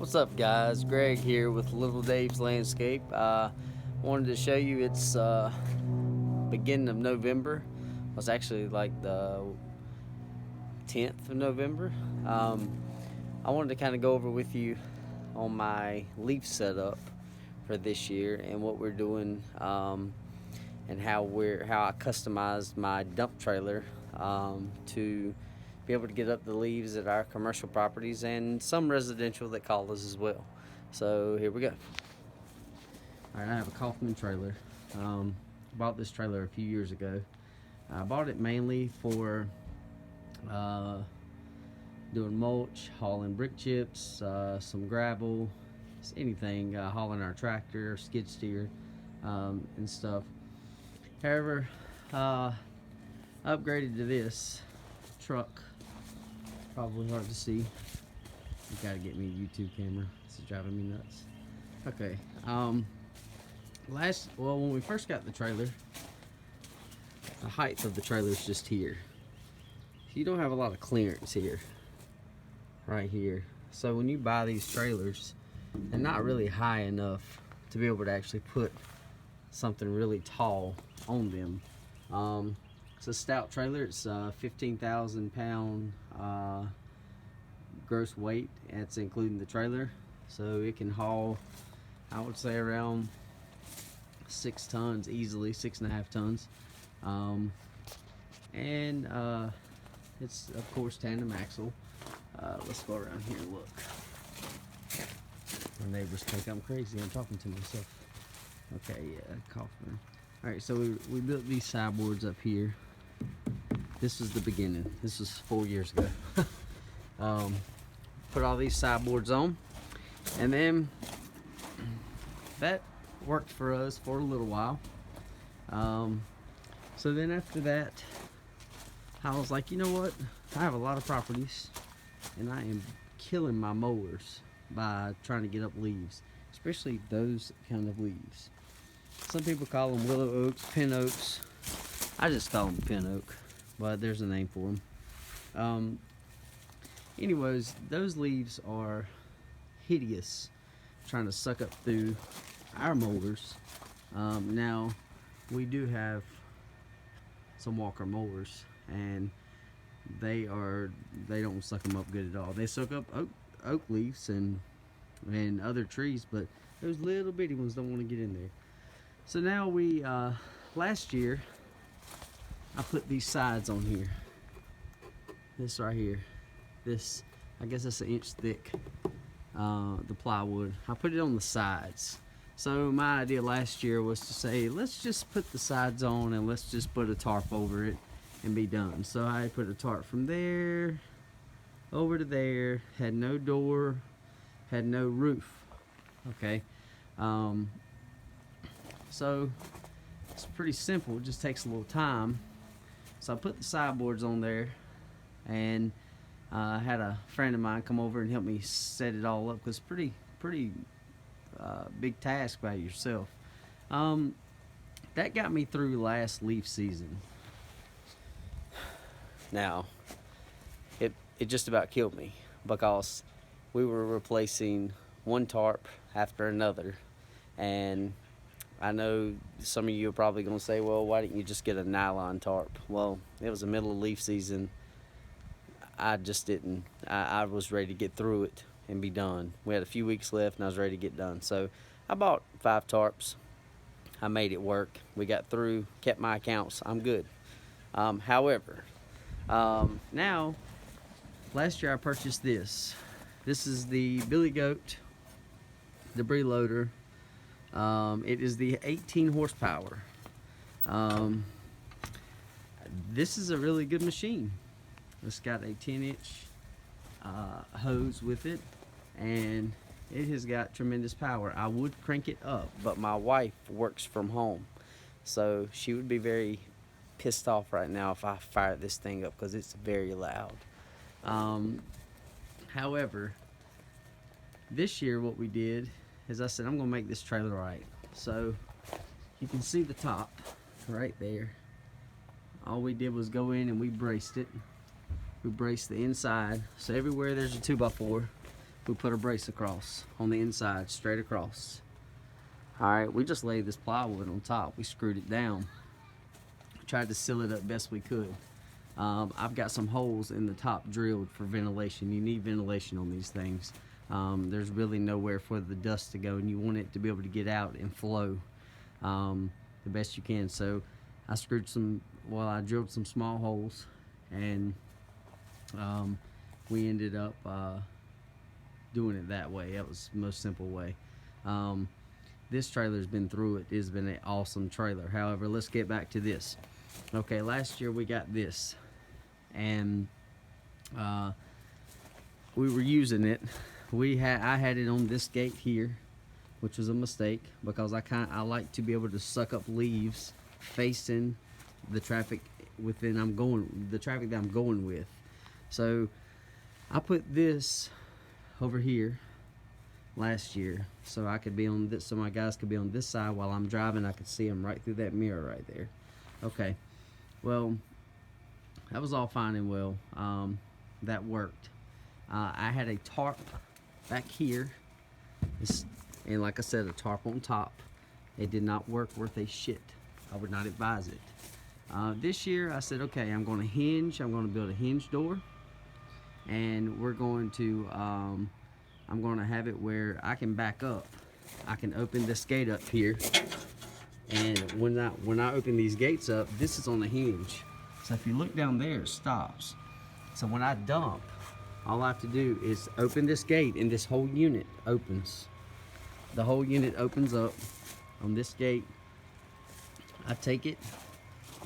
What's up, guys? Greg here with Little Dave's Landscape. Wanted to show you it's beginning of November. It was actually like the 10th of November. I wanted to kind of go over with you on my leaf setup for this year and what we're doing, and how I customized my dump trailer to be able to get up the leaves at our commercial properties and some residential that call us as well. So here we go. All right, I have a Kaufman trailer. Bought this trailer a few years ago. I bought it mainly for doing mulch, hauling brick chips, some gravel, anything, hauling our tractor, skid steer, and stuff. However, upgraded to this truck. Probably hard to see. You gotta get me a YouTube camera. This is driving me nuts. Okay. When we first got the trailer, the height of the trailer is just here. You don't have a lot of clearance here, right here. So when you buy these trailers, they're not really high enough to be able to actually put something really tall on them. It's a stout trailer. It's 15,000 pound gross weight. That's including the trailer, so it can haul, I would say, around 6 tons easily, 6.5 tons. It's of course tandem axle. Let's go around here and look. My neighbors think I'm crazy. I'm talking to myself. Okay, yeah, Kaufman. All right, so we built these sideboards up here. This was the beginning. This was 4 years ago. Put all these sideboards on, and then that worked for us for a little while. So then after that, I was like, you know what? I have a lot of properties, and I am killing my mowers by trying to get up leaves, especially those kind of leaves. Some people call them willow oaks, pin oaks. I just call them pin oak, but there's a name for them. Anyways, those leaves are hideous, trying to suck up through our mowers. Now, we do have some Walker mowers, and they don't suck them up good at all. They suck up oak leaves and other trees, but those little bitty ones don't want to get in there. So now we last year I put these sides on here. This right here. This, I guess that's 1 inch thick, the plywood. I put it on the sides. So my idea last year was to say, let's just put the sides on and let's just put a tarp over it and be done. So I put a tarp from there over to there, had no door, had no roof. Okay. So it's pretty simple. It just takes a little time. So I put the sideboards on there, and I had a friend of mine come over and help me set it all up, because it's pretty big task by yourself. That got me through last leaf season. Now, it just about killed me, because we were replacing one tarp after another, and I know some of you are probably going to say, well, why didn't you just get a nylon tarp? Well, it was the middle of leaf season. I just didn't. I was ready to get through it and be done. We had a few weeks left, and I was ready to get done. So I bought 5 tarps. I made it work. We got through, kept my accounts. I'm good. However, now, last year I purchased this. This is the Billy Goat debris loader. It is the 18 horsepower. This is a really good machine. It's got a 10-inch hose with it, and it has got tremendous power. I would crank it up, but my wife works from home, so she would be very pissed off right now if I fire this thing up, because it's very loud. However, this year what we did is I said, I'm gonna make this trailer right. So you can see the top right there. All we did was go in and we braced it. We braced the inside, so everywhere there's a 2x4, we put a brace across on the inside, straight across. All right, we just laid this plywood on top. We screwed it down, tried to seal it up best we could. I've got some holes in the top drilled for ventilation. You need ventilation on these things. There's really nowhere for the dust to go, and you want it to be able to get out and flow the best you can. So I I drilled some small holes, and we ended up doing it that way. That was the most simple way. This trailer's been through it. It's been an awesome trailer. However, let's get back to this. Okay, last year we got this, and we were using it. I had it on this gate here, which was a mistake, because I like to be able to suck up leaves facing the traffic the traffic that I'm going with. So I put this over here last year, so I could be on this, so my guys could be on this side while I'm driving. I could see them right through that mirror right there. Okay, well, that was all fine and well. That worked. I had a tarp back here, and like I said, a tarp on top. It did not work worth a shit. I would not advise it. This year I said, okay, I'm going to build a hinge door, and we're going to I'm going to have it where I can back up. I can open this gate up here, and when I open these gates up, this is on a hinge. So if you look down there, it stops. So when I dump, all I have to do is open this gate, and this whole unit opens. The whole unit opens up on this gate. I take it,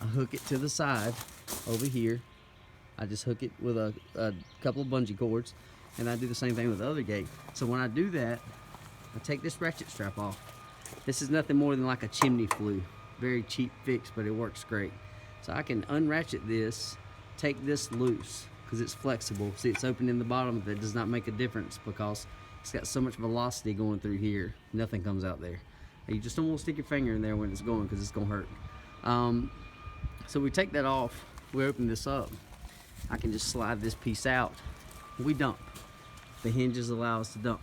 I hook it to the side over here. I just hook it with a couple of bungee cords, and I do the same thing with the other gate. So when I do that, I take this ratchet strap off. This is nothing more than like a chimney flue. Very cheap fix, but it works great. So I can unratchet this, take this loose, because it's flexible. See, it's open in the bottom. That does not make a difference because it's got so much velocity going through here. Nothing comes out there. You just don't want to stick your finger in there when it's going, because it's going to hurt. So we take that off. We open this up. I can just slide this piece out. We dump. The hinges allow us to dump.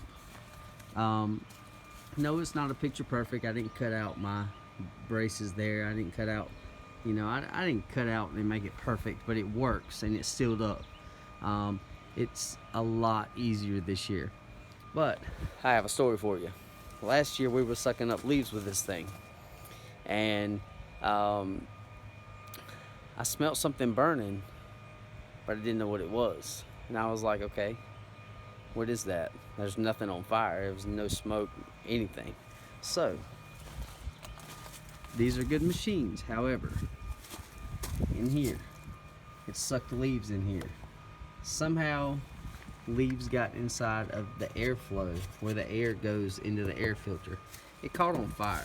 No, it's not a picture perfect. I didn't cut out my braces there. I didn't cut out, I didn't cut out and make it perfect, but it works and it's sealed up. It's a lot easier this year. But I have a story for you. Last year we were sucking up leaves with this thing, and I smelled something burning, but I didn't know what it was. And I was like, okay, what is that? There's nothing on fire. There was no smoke, anything. So these are good machines. However, in here, it sucked leaves in here. Somehow leaves got inside of the airflow where the air goes into the air filter. It caught on fire.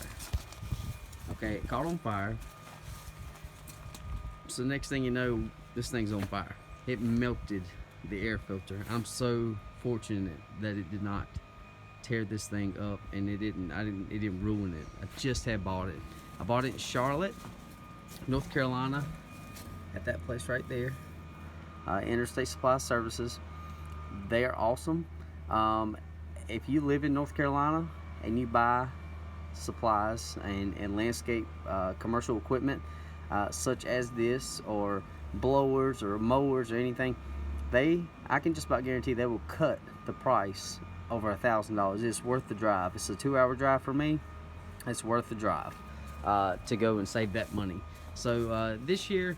Okay, it caught on fire. So next thing you know, this thing's on fire. It melted the air filter. I'm so fortunate that it did not tear this thing up, and it didn't ruin it. I just had bought it. I bought it in Charlotte, North Carolina, at that place right there, Interstate Supply Services. They are awesome. If you live in North Carolina and you buy supplies and landscape commercial equipment such as this, or blowers or mowers or anything, I can just about guarantee they will cut the price over $1,000. It's worth the drive. It's a 2-hour drive for me. It's worth the drive to go and save that money. So this year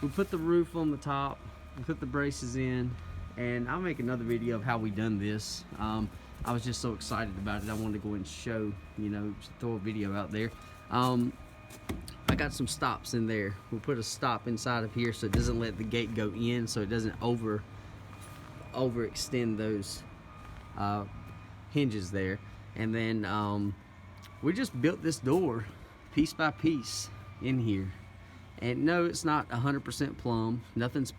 we put the roof on the top, we put the braces in, and I'll make another video of how we done this. I was just so excited about it. I wanted to go and show, throw a video out there. I got some stops in there. We'll put a stop inside of here so it doesn't let the gate go in, so it doesn't overextend those hinges there. And then we just built this door piece by piece in here. And no, it's not 100% plumb. Nothing's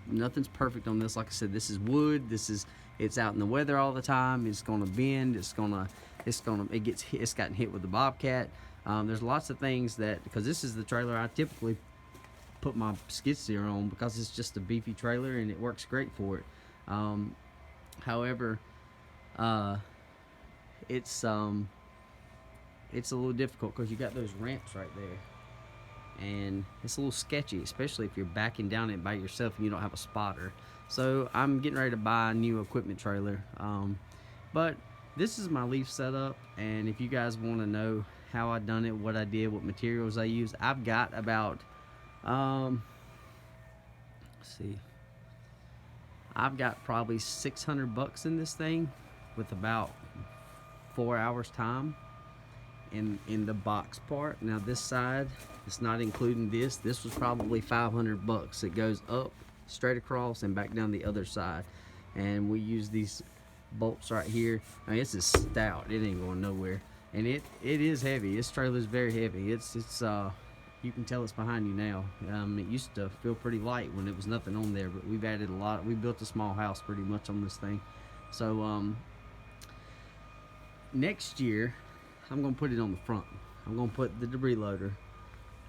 perfect on this. Like I said, this is wood. It's out in the weather all the time. It's gonna bend. It's gotten hit with the Bobcat. There's lots of things because this is the trailer I typically put my skid steer on, because it's just a beefy trailer and it works great for it. However, uh, it's it's a little difficult because you got those ramps right there, and it's a little sketchy, especially if you're backing down it by yourself and you don't have a spotter. So I'm getting ready to buy a new equipment trailer, but this is my leaf setup, and if you guys want to know how I done it, what I did, what materials I used, I've got about let's see, I've got probably $600 in this thing with about 4 hours time in the box part. Now this side, it's not including this. This was probably $500. It goes up straight across and back down the other side, and we use these bolts right here. I mean, this is stout. It ain't going nowhere, and it is heavy. This trailer is very heavy. It's you can tell it's behind you now. It used to feel pretty light when it was nothing on there, but we've added a lot. We built a small house pretty much on this thing. So next year I'm gonna put it on the front. I'm gonna put the debris loader,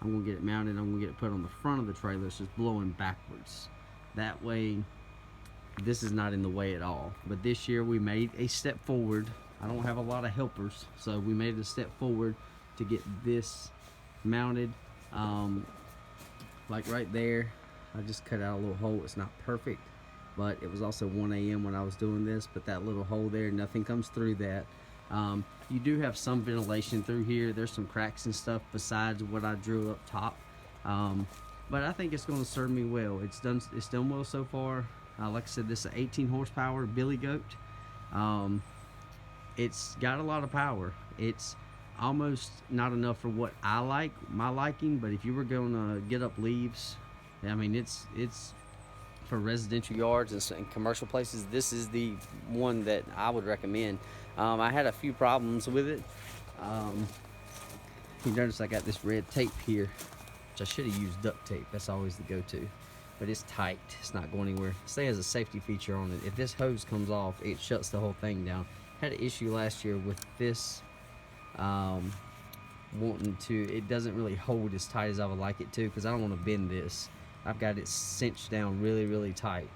I'm gonna get it mounted, I'm gonna get it put on the front of the trailer so it's blowing backwards. That way this is not in the way at all. But this year we made a step forward. I don't have a lot of helpers, so we made a step forward to get this mounted. Like right there, I just cut out a little hole. It's not perfect, but it was also 1 a.m. when I was doing this, but that little hole there, nothing comes through that. You do have some ventilation through here. There's some cracks and stuff besides what I drew up top, but I think it's going to serve me well. It's done well so far. Like I said, this is an 18 horsepower Billy Goat. It's got a lot of power. It's almost not enough for what I like, my liking, but if you were going to get up leaves, I mean, it's for residential yards and commercial places, this is the one that I would recommend. I had a few problems with it. You notice I got this red tape here, which I should have used duct tape. That's always the go-to, but it's tight. It's not going anywhere. It still has a safety feature on it. If this hose comes off, it shuts the whole thing down. Had an issue last year with this it doesn't really hold as tight as I would like it to, because I don't want to bend this. I've got it cinched down really tight,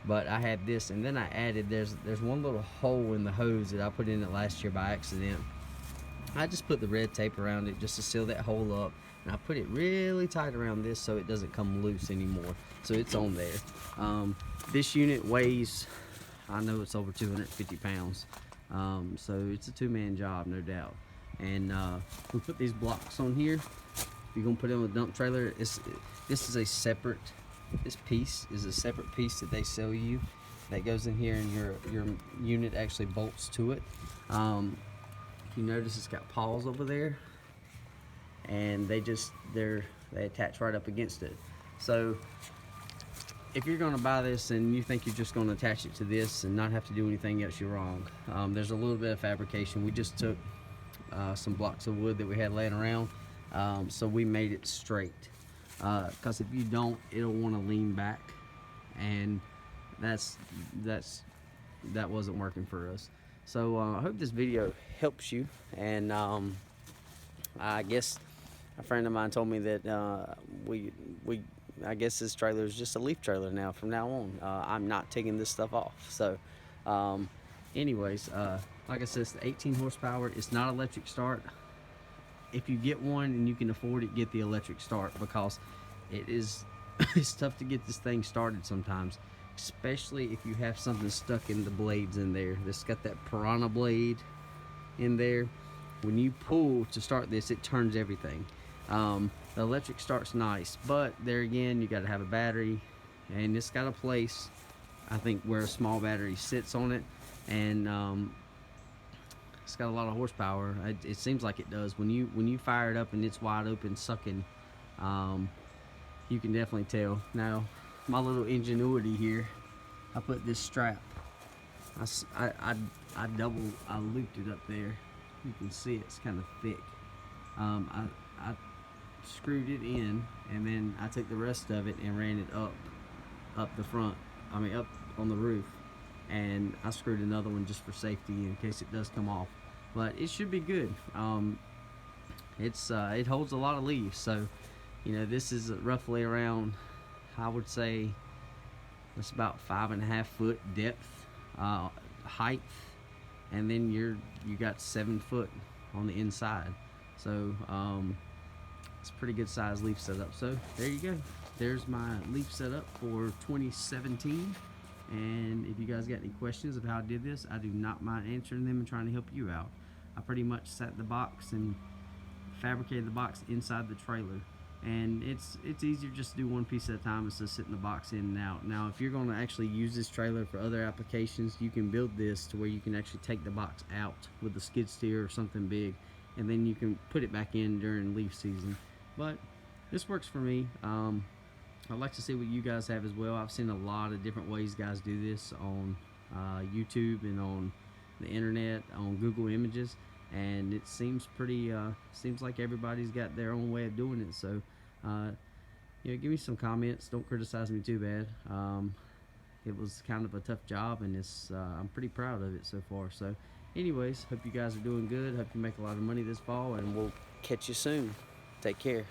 but I had this, and then I added, there's one little hole in the hose that I put in it last year by accident. I just put the red tape around it just to seal that hole up, and I put it really tight around this so it doesn't come loose anymore, so it's on there. This unit weighs, I know it's over 250 pounds, so it's a two-man job, no doubt. And we put these blocks on here. If you're gonna put it on a dump trailer, this piece is a separate piece that they sell you that goes in here, and your unit actually bolts to it. If you notice, it's got paws over there, and they attach right up against it. So if you're gonna buy this and you think you're just gonna attach it to this and not have to do anything else, you're wrong. There's a little bit of fabrication. We just took some blocks of wood that we had laying around, so we made it straight, because if you don't, it'll want to lean back, and that wasn't working for us. So I hope this video helps you, and I guess a friend of mine told me that I guess this trailer is just a leaf trailer now from now on. I'm not taking this stuff off. So anyways, like I said, it's the 18 horsepower. It's not electric start. If you get one and you can afford it, get the electric start, because it's tough to get this thing started sometimes, especially if you have something stuck in the blades in there. This got that piranha blade in there. When you pull to start this, it turns everything. The electric start's nice, but there again, you got to have a battery, and it's got a place, I think, where a small battery sits on it, and it's got a lot of horsepower. It seems like it does. When you fire it up and it's wide open sucking, you can definitely tell. Now, my little ingenuity here, I put this strap. I looped it up there. You can see it's kind of thick. I screwed it in, and then I took the rest of it and ran it up the front. I mean, up on the roof. And I screwed another one just for safety in case it does come off, but it should be good. It holds a lot of leaves, so you know, this is roughly around, I would say it's about 5.5 foot depth, height, and then you got 7 foot on the inside. So it's a pretty good size leaf setup. So there you go. There's my leaf setup for 2017. And if you guys got any questions of how I did this, I do not mind answering them and trying to help you out. I pretty much sat the box and fabricated the box inside the trailer. And it's easier just to do one piece at a time instead of sitting the box in and out. Now, if you're going to actually use this trailer for other applications, you can build this to where you can actually take the box out with a skid steer or something big, and then you can put it back in during leaf season. But this works for me. I'd like to see what you guys have as well. I've seen a lot of different ways guys do this on YouTube and on the internet, on Google Images, and it seems pretty seems like everybody's got their own way of doing it. So you know, give me some comments. Don't criticize me too bad. It was kind of a tough job, and it's I'm pretty proud of it so far. So anyways, hope you guys are doing good. Hope you make a lot of money this fall, and we'll catch you soon. Take care.